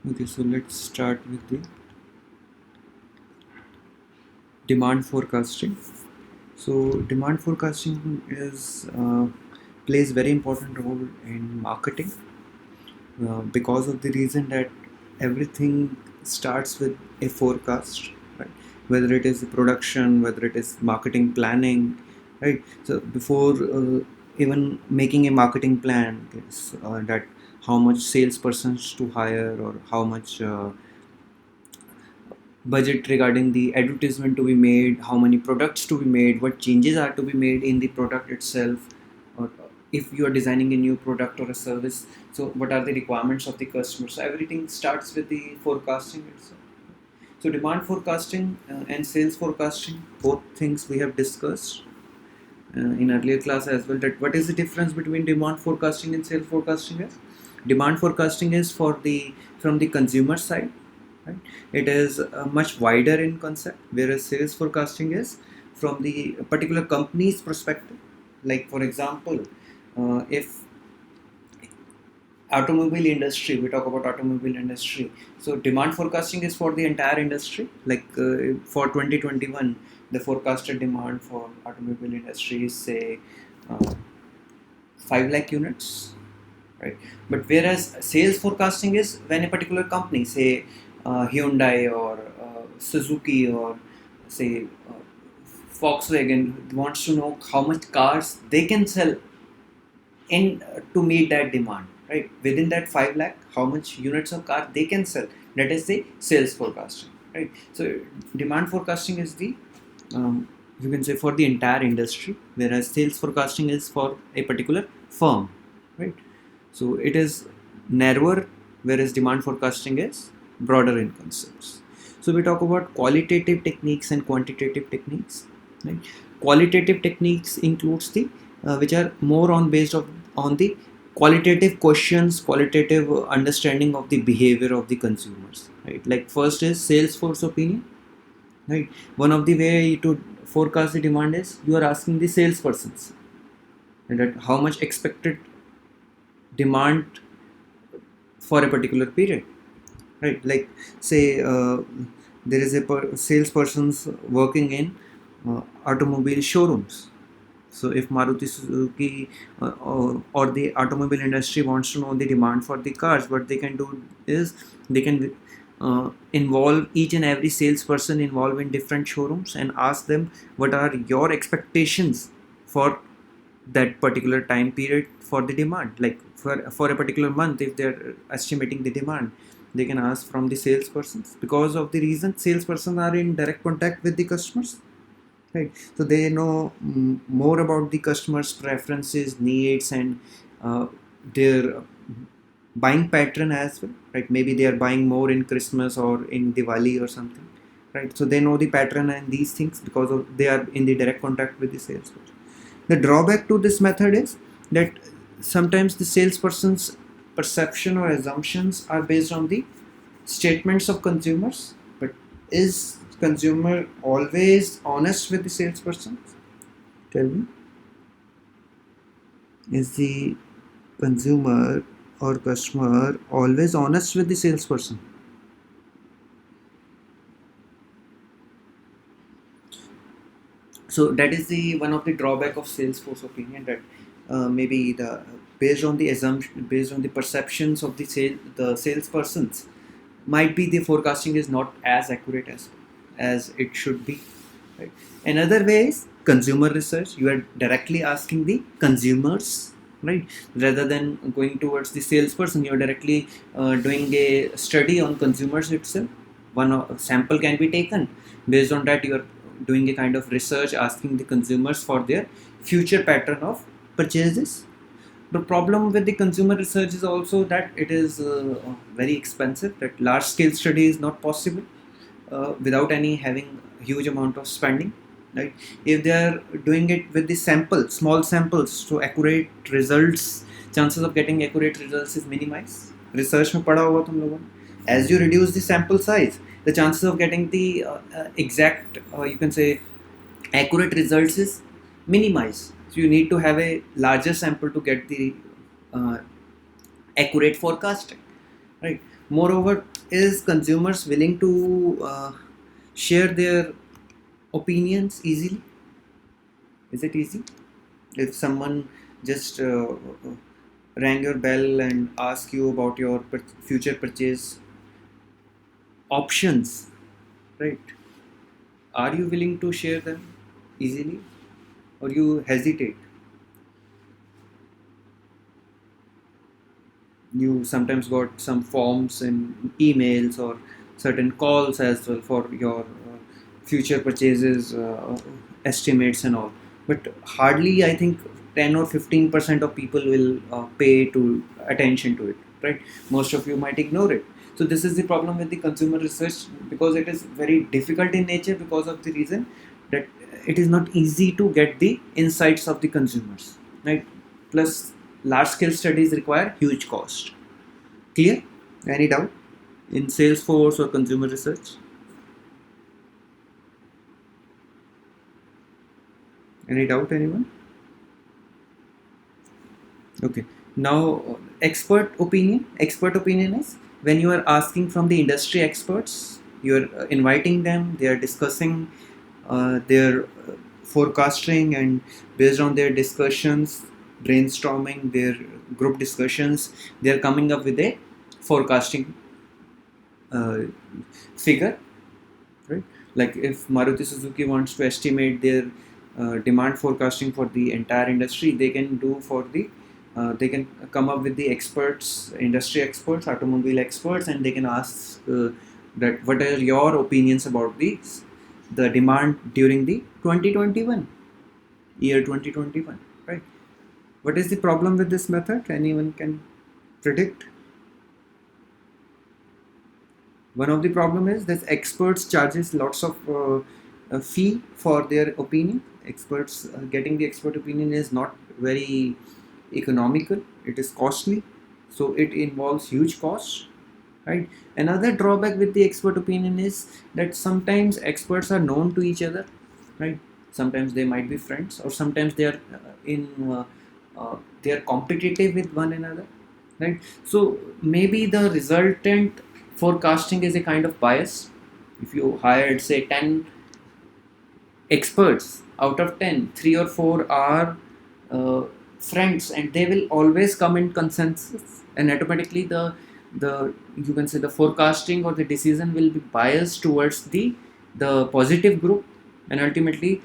Okay, so let's start with the demand forecasting. So demand forecasting is plays very important role in marketing because of the reason that everything starts with a forecast, right? Whether it is production, whether it is marketing planning, right? So before even making a marketing plan, that how much salespersons to hire or how much budget regarding the advertisement to be made, how many products to be made, what changes are to be made in the product itself, or if you are designing a new product or a service, so what are the requirements of the customer. So everything starts with the forecasting itself. So demand forecasting and sales forecasting, both things we have discussed in earlier class as well, that what is the difference between demand forecasting and sales forecasting is. Demand forecasting is for the from the consumer side, right? It is much wider in concept, whereas sales forecasting is from the particular company's perspective. Like for example, if automobile industry, we talk about automobile industry, so demand forecasting is for the entire industry. Like for 2021, the forecasted demand for automobile industry is say 5 lakh units, right? But whereas sales forecasting is when a particular company, say Hyundai or Suzuki or say Volkswagen, wants to know how much cars they can sell in to meet that demand, right? Within that 5 lakh, how much units of car they can sell. That is the sales forecasting, right? So demand forecasting is the you can say for the entire industry, whereas sales forecasting is for a particular firm, right? So it is narrower, whereas demand forecasting is broader in concepts. So we talk about qualitative techniques and quantitative techniques, right? Qualitative techniques includes the which are more on based on the qualitative questions, qualitative understanding of the behavior of the consumers, right? Like first is sales force opinion, right? One of the way to forecast the demand is you are asking the salespersons that how much expected demand for a particular period, right? Like say there is a salesperson's working in automobile showrooms. So if Maruti Suzuki or the automobile industry wants to know the demand for the cars, what they can do is they can involve each and every salesperson involved in different showrooms and ask them what are your expectations for that particular time period for the demand. Like for a particular month, if they're estimating the demand, they can ask from the salespersons, because of the reason salespersons are in direct contact with the customers, right? So they know more about the customers preferences, needs, and their buying pattern as well, right? Maybe they are buying more in Christmas or in Diwali or something, right? So they know the pattern and these things because of they are in the direct contact with the salesperson. The drawback to this method is that sometimes the salesperson's perception or assumptions are based on the statements of consumers. But is consumer always honest with the salesperson? Tell me. Is the consumer or customer always honest with the salesperson? So that is the one of the drawback of Salesforce opinion, that maybe the based on the assumption, based on the perceptions of the salespersons, might be the forecasting is not as accurate as it should be, right? Another way is consumer research. You are directly asking the consumers, right? Rather than going towards the salesperson, you are directly doing a study on consumers itself. One sample can be taken. Based on that, you are doing a kind of research, asking the consumers for their future pattern of purchases. The problem with the consumer research is also that it is very expensive, that large scale study is not possible without any having huge amount of spending, right? If they are doing it with the sample, small samples, so accurate results, chances of getting accurate results is minimized. Research में पढ़ा होगा तुम लोगों ने. As you reduce the sample size, the chances of getting the exact you can say accurate results is minimized. So you need to have a larger sample to get the uh, accurate forecasting, right? Moreover, is consumers willing to share their opinions easily? Is it easy? If someone just rang your bell and ask you about your future purchase options, right? Are you willing to share them easily, or you hesitate? You sometimes got some forms and emails or certain calls as well for your future purchases, estimates and all, but hardly, I think, 10 or 15% of people will pay to attention to it, right? Most of you might ignore it. So this is the problem with the consumer research, because it is very difficult in nature, because of the reason that it is not easy to get the insights of the consumers, right? Plus, large scale studies require huge cost. Clear? Any doubt in Salesforce or consumer research? Any doubt, anyone? Okay. Now, expert opinion. Expert opinion is when you are asking from the industry experts, you are inviting them, they are discussing their forecasting, and based on their discussions, brainstorming, their group discussions, they are coming up with a forecasting uh, figure, right? Like if Maruti Suzuki wants to estimate their demand forecasting for the entire industry, they can do for the they can come up with the experts, industry experts, automobile experts, and they can ask that what are your opinions about the demand during the 2021 year 2021, right? What is the problem with this method? Anyone can predict? One of the problem is that experts charges lots of a fee for their opinion. Experts getting the expert opinion is not very economical. It is costly, so it involves huge costs, right? Another drawback with the expert opinion is that sometimes experts are known to each other, right? Sometimes they might be friends, or sometimes they are in they are competitive with one another, right? So maybe the resultant forecasting is a kind of bias. If you hired, say, 10 experts, out of 10, 3 or 4 are uh, friends, and they will always come in consensus, and automatically the you can say the forecasting or the decision will be biased towards the positive group, and ultimately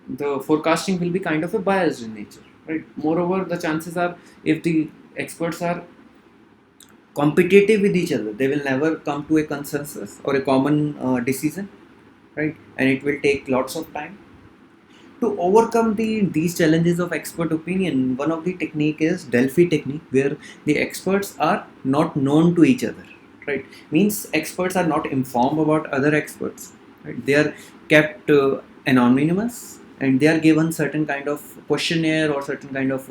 the forecasting will be kind of a biased in nature, right? Moreover, the chances are, if the experts are competitive with each other, they will never come to a consensus or a common decision, right? And it will take lots of time to overcome these challenges of expert opinion. One of the technique is Delphi technique, where the experts are not known to each other, right? Means experts are not informed about other experts, right? They are kept anonymous, and they are given certain kind of questionnaire or certain kind of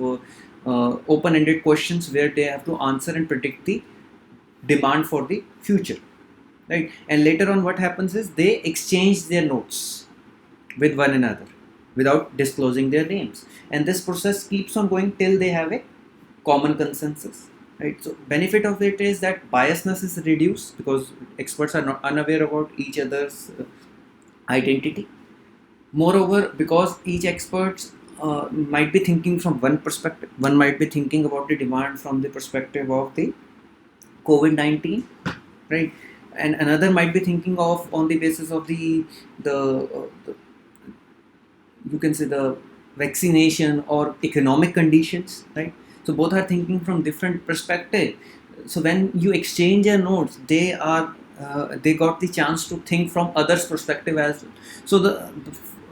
open-ended questions where they have to answer and predict the demand for the future, right? And later on, what happens is they exchange their notes with one another without disclosing their names, and this process keeps on going till they have a common consensus, right? So benefit of it is that biasness is reduced, because experts are not unaware about each other's identity. Moreover, because each expert might be thinking from one perspective, one might be thinking about the demand from the perspective of the COVID-19, right? And another might be thinking of on the basis of the you can say the vaccination or economic conditions, right? So both are thinking from different perspective. So when you exchange your notes, they got the chance to think from others perspective as well. So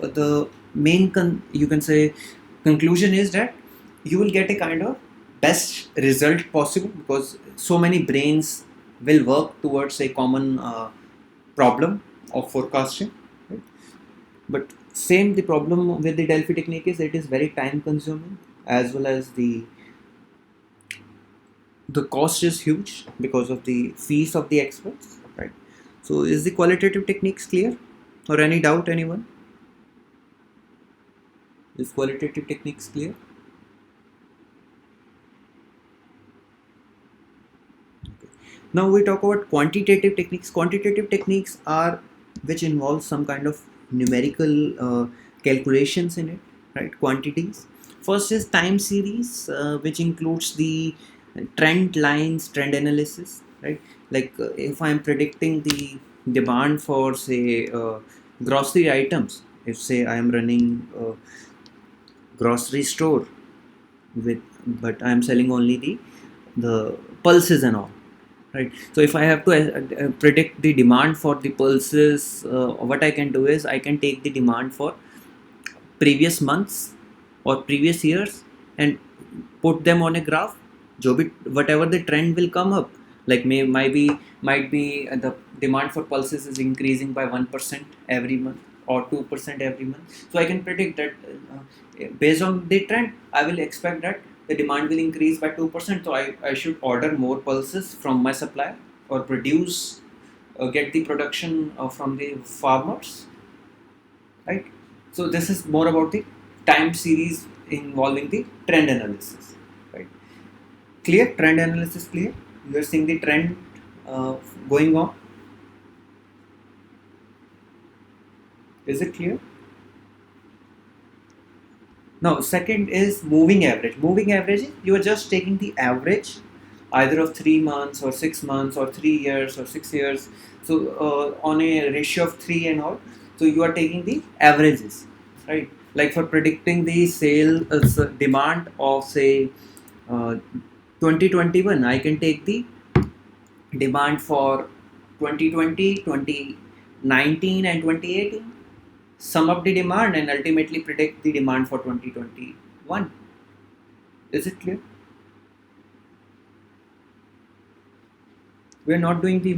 the main you can say conclusion is that you will get a kind of best result possible, because so many brains will work towards a common problem of forecasting, right? But same, the problem with the Delphi technique is it is very time consuming, as well as the cost is huge because of the fees of the experts, right? So is the qualitative techniques clear, or any doubt, anyone? Is qualitative techniques clear? Now we talk about quantitative techniques. Quantitative techniques are which involve some kind of numerical calculations in it, right? Quantities. First is time series, which includes the trend lines, trend analysis, right? Like if I'm predicting the demand for say grocery items, if say I am running a grocery store with, but I am selling only the pulses and all, right? So if I have to predict the demand for the pulses, what I can do is I can take the demand for previous months or previous years and put them on a graph. जो भी whatever the trend will come up, like might be the demand for pulses is increasing by 1% every month or 2% every month. So I can predict that based on the trend, I will expect that the demand will increase by 2%. So I should order more pulses from my supplier or produce, get the production from the farmers, right? So this is more about the time series involving the trend analysis, right? Clear? Trend analysis clear? You are seeing the trend going on. Is it clear? Now, second is moving average. Moving average, you are just taking the average either of 3 months or 6 months or 3 years or 6 years. So, on a ratio of 3 and all, so you are taking the averages, right? Like for predicting the sales demand of say 2021, I can take the demand for 2020, 2019 and 2018, sum up the demand and ultimately predict the demand for 2021. Is it clear? We are not doing the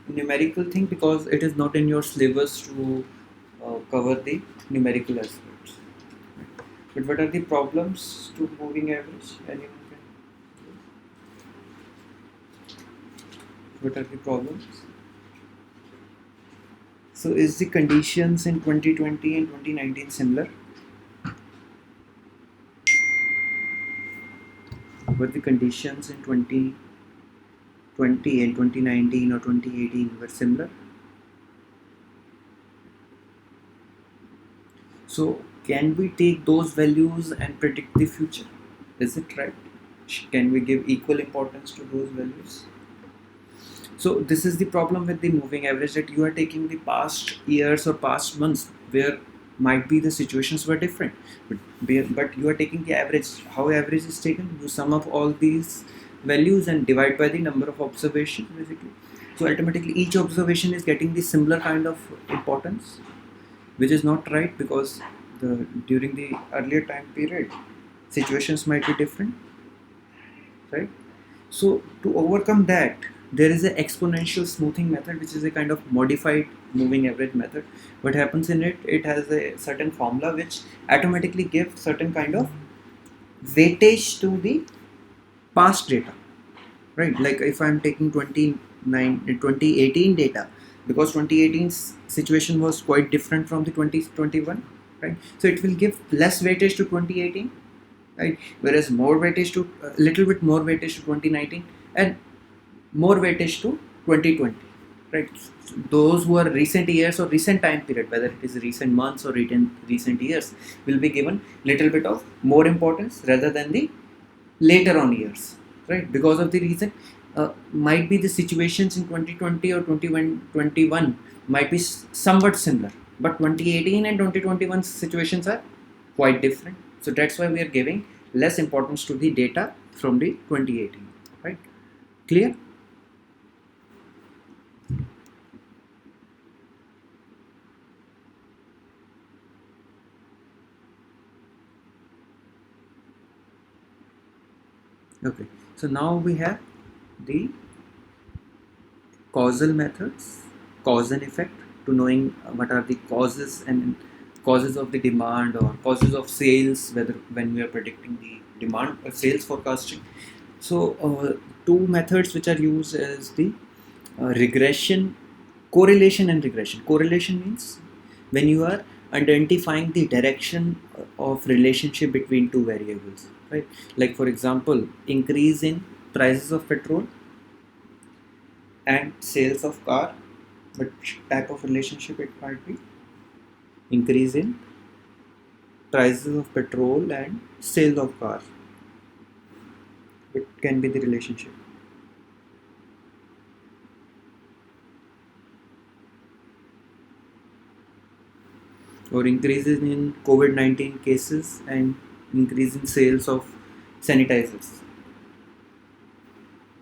numerical thing because it is not in your syllabus to cover the numerical aspects. But what are the problems to moving average? Anyone can? What are the problems? So is the conditions in 2020 and 2019 similar? Were the conditions in 2020 and 2019 or 2018 were similar? So can we take those values and predict the future? Is it right? Can we give equal importance to those values? So this is the problem with the moving average, that you are taking the past years or past months where might be the situations were different, but you are taking the average. How average is taken? You sum up all these values and divide by the number of observations basically. So ultimately each observation is getting the similar kind of importance, which is not right because during the earlier time period situations might be different, right? So to overcome that, there is an exponential smoothing method, which is a kind of modified moving average method. What happens in it? It has a certain formula which automatically gives certain kind of weightage to the past data, right? Like if I'm taking 2018 data, because 2018's situation was quite different from the 2021, right? So it will give less weightage to 2018, right? Whereas more weightage to little bit more weightage to 2019 and more weightage to 2020, right? So those who are recent years or recent time period, whether it is recent months or recent years, will be given little bit of more importance rather than the later on years, right? Because of the reason, might be the situations in 2020 or 2021 might be somewhat similar, but 2018 and 2021 situations are quite different. So that's why we are giving less importance to the data from the 2018, right? Clear? Okay, so now we have the causal methods, cause and effect, to knowing what are the causes and causes of the demand or causes of sales, whether when we are predicting the demand or sales forecasting. So two methods which are used is the regression, correlation and regression. Correlation means when you are identifying the direction of relationship between two variables, right? Like for example, increase in prices of petrol and sales of car. Which type of relationship it might be? Increase in prices of petrol and sales of car. It can be the relationship. Or increases in COVID-19 cases and increase in sales of sanitizers.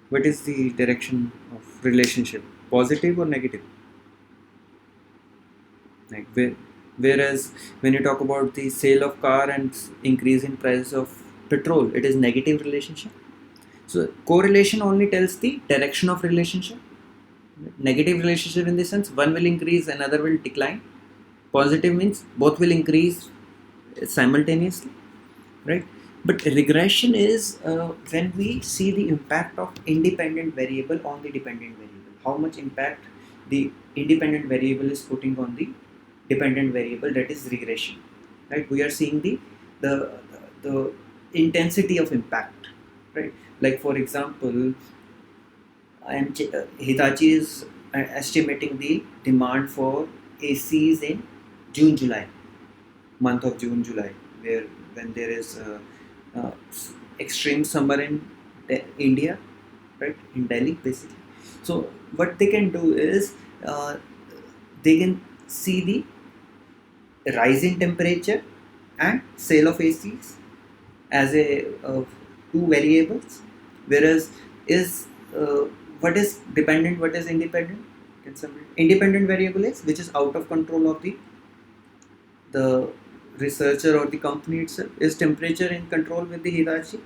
What is the direction of relationship? Positive or negative? Like whereas when you talk about the sale of car and increase in price of petrol, it is negative relationship. So correlation only tells the direction of relationship. Negative relationship in the sense one will increase, another will decline. Positive means both will increase simultaneously, right? But regression is when we see the impact of independent variable on the dependent variable. How much impact the independent variable is putting on the dependent variable, that is regression, right? We are seeing the, the intensity of impact, right? Like for example, Hitachi is estimating the demand for ACs in June July, month of June July, where when there is uh, extreme summer in India, right, in Delhi basically. So what they can do is uh, they can see the rise in temperature and sale of ACs as a two variables, whereas is what is dependent, what is independent? Can somebody, independent variable is which is out of control of the researcher or the company itself. Is temperature in control with the Hitachi?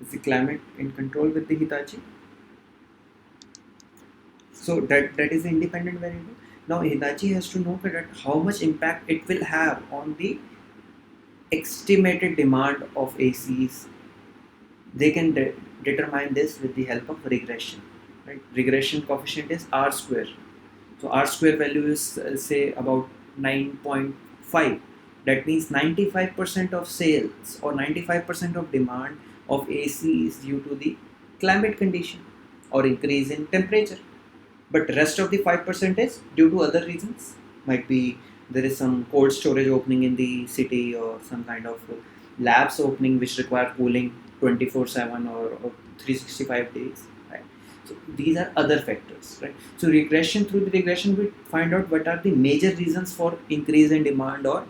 Is the climate in control with the Hitachi? So that is the independent variable. Now Hitachi has to know that how much impact it will have on the estimated demand of ACs. They can determine this with the help of regression. Right? Regression coefficient is R square. So R square value is say about 9.5. That means 95% of sales or 95% of demand of AC is due to the climate condition or increase in temperature. But rest of the 5% is due to other reasons. Might be there is some cold storage opening in the city or some kind of labs opening which require cooling 24/7 or 365 days. Right? So these are other factors. Right? So regression, through the regression we find out what are the major reasons for increase in demand or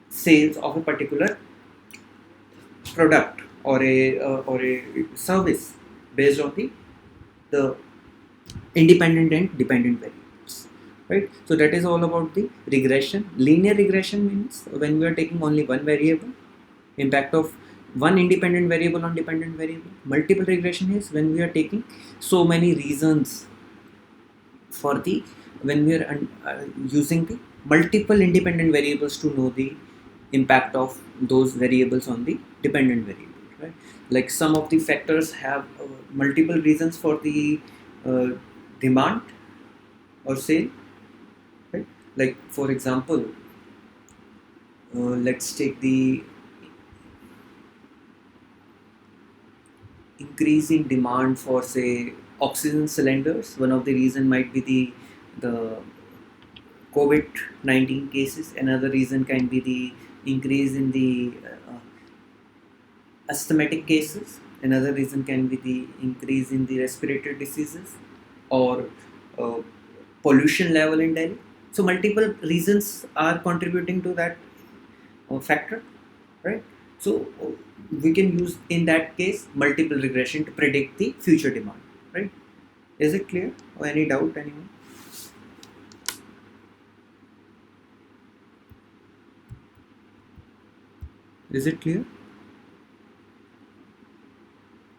sales of a particular product or a service based on the independent and dependent variables, right? So that is all about the regression. Linear regression means when we are taking only one variable, impact of one independent variable on dependent variable. Multiple regression is when we are taking so many reasons for the, when we are using the multiple independent variables to know the impact of those variables on the dependent variable, right? Like some of the factors have multiple reasons for the uh, demand or sale, right? Like for example, let's take the increase in demand for say oxygen cylinders. One of the reason might be the COVID-19 cases. Another reason can be the increase in the asthmatic cases. Another reason can be the increase in the respiratory diseases or uh, pollution level in Delhi. So multiple reasons are contributing to that factor, right? So we can use in that case multiple regression to predict the future demand, right? Is it clear or any doubt anyone? Is it clear?